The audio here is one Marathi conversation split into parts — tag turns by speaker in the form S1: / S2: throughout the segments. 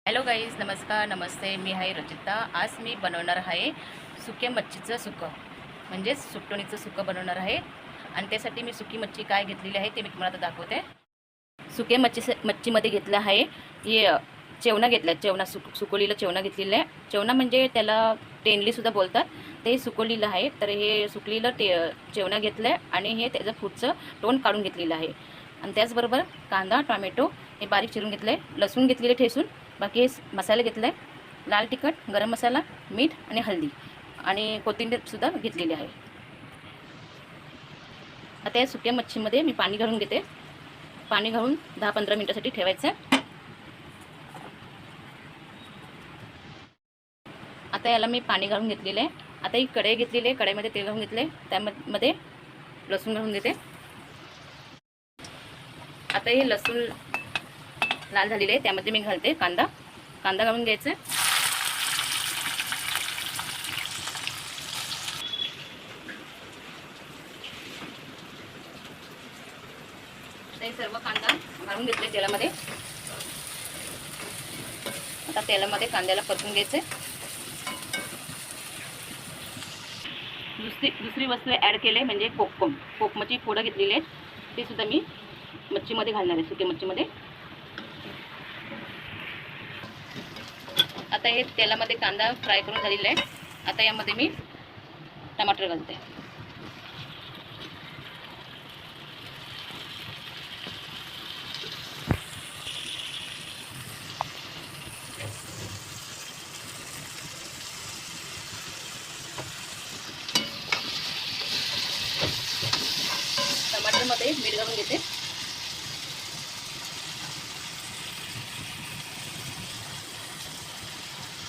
S1: हॅलो गाईज, नमस्कार, नमस्ते. मी आहे रचिता. आज मी बनवणार आहे सुक्या मच्छीचं सुकं, म्हणजेच सुकटणीचं सुकं बनवणार आहे. आणि त्यासाठी मी सुकी मच्छी काय घेतलेली आहे ते मी तुम्हाला आता दाखवते. सुक्या मच्छीमध्ये घेतलं आहे हे चेवणा घेतला आहे. चेवणा सुकवलेलं चेवणा घेतलेलं आहे. चेवणा म्हणजे त्याला टेनलीसुद्धा बोलतात. ते सुकवलेलं आहे. तर हे सुकलेलं चेवणा घेतलं आहे आणि हे त्याचं पुढचं तोंड काढून घेतलेलं आहे. आणि त्याचबरोबर कांदा, टोमॅटो हे बारीक चिरून घेतलं आहे. लसूण घेतलेले ठेसून. बाकी मसाले घेतले, लाल तिखट, गरम मसाला, मीठ आणि हळदी आणि कोथिंबीरसुद्धा घेतलेली आहे. आता या सुक्या मच्छीमध्ये मी पाणी घालून घेते. पाणी घालून 10-15 मिनिटासाठी ठेवायचं. आता याला मी पाणी घालून घेतलेलं आहे. आता ही कढई घेतलेली आहे. कढईमध्ये तेल घालून घेतले. त्यामध्ये लसूण घालून घेते. आता हे लसूण लाल झालेले आहे. त्यामध्ये मी घालते कांदा घालून घ्यायचा. हे सर्व कांदा घालून घेतले तेलामध्ये. आता तेलामध्ये कांद्याला परतून घ्यायचे. दुसरी वस्तू ॲड केले म्हणजे कोकमाची फोडं घेतलेली आहेत. ते सुद्धा मी मच्छीमध्ये घालणार आहे, सुक्या मच्छीमध्ये. आता हे तेलामध्ये कांदा फ्राय करून झालेला आहे. आता यामध्ये मी टमाटर घालते. टमाटरमध्ये मीठ घालून घेते.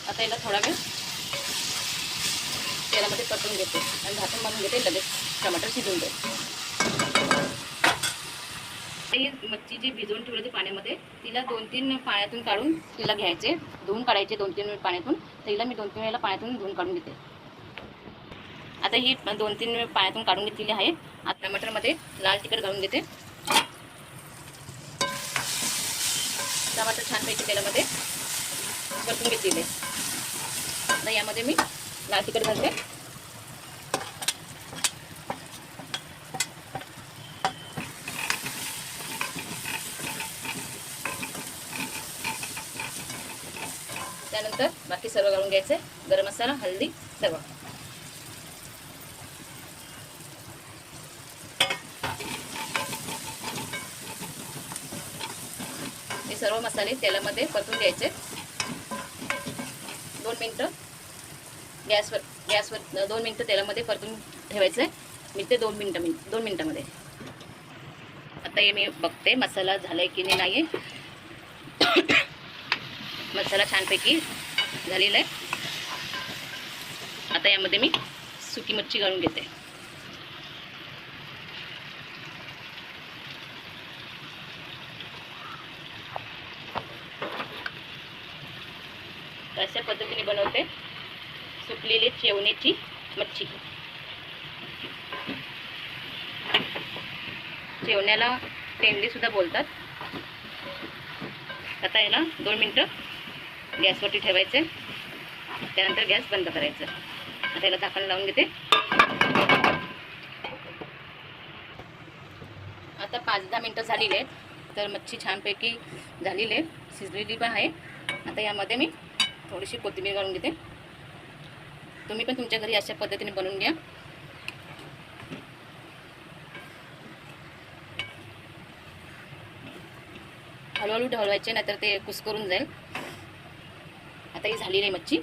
S1: आता याला थोडा वेळ तेलामध्ये परतून घेते आणि झाकण बांधून घेते. लगेच टमाटर शिजवून दे. ही मच्छी जी भिजवून ठेवली पाण्यामध्ये, तिला 2-3 पाण्यातून काढून तिला घ्यायचे, धुवून काढायचे 2-3 पाण्यातून. तिला मी 2-3 वेळेला पाण्यातून धुवून काढून घेते. आता ही 2-3 पाण्यातून काढून घेतलेली आहे. आता टमाटरमध्ये लाल तिखट घालून घेते. टमाटर छानपैकी तेलामध्ये परतून घेतलेले. आता यामध्ये मी लाल तिखट घालते. त्यानंतर बाकी सर्व घालून घ्यायचे, गरम मसाला, हळदी सर्व. हे सर्व मसाले तेलामध्ये परतून घ्यायचे. 2 मिनिटं गॅसवर 2 मिनिटं तेलामध्ये परतून ठेवायचं आहे. मी ते 2 मिनिटामध्ये. आता हे मी बघते मसाला झालाय की नाही. मसाला छानपैकी झालेला आहे. आता यामध्ये मी सुकी मच्छी घालून घेते. अशा पद्धतीने बनवते सुकलेली चेवण्याची मच्छी. चेवण्याला तेंडलीसुद्धा बोलतात. आता याला 2 मिनिटं गॅसवरती ठेवायचे. त्यानंतर गॅस बंद करायचं. आता याला झाकण लावून घेते. आता 5-10 मिनिटं झालेली आहेत. तर मच्छी छानपैकी झालेली आहे, शिजलेली पण आहे. आता यामध्ये मी थोडीशी कोथिंबीर घालून घेते. तुम्ही पण तुमच्या घरी अशा पद्धतीने बनवून घ्या. हळूहळू ढवळवायचे, नाहीतर ते कुस्करून जाईल. आता ही झालेली आहे मच्छी.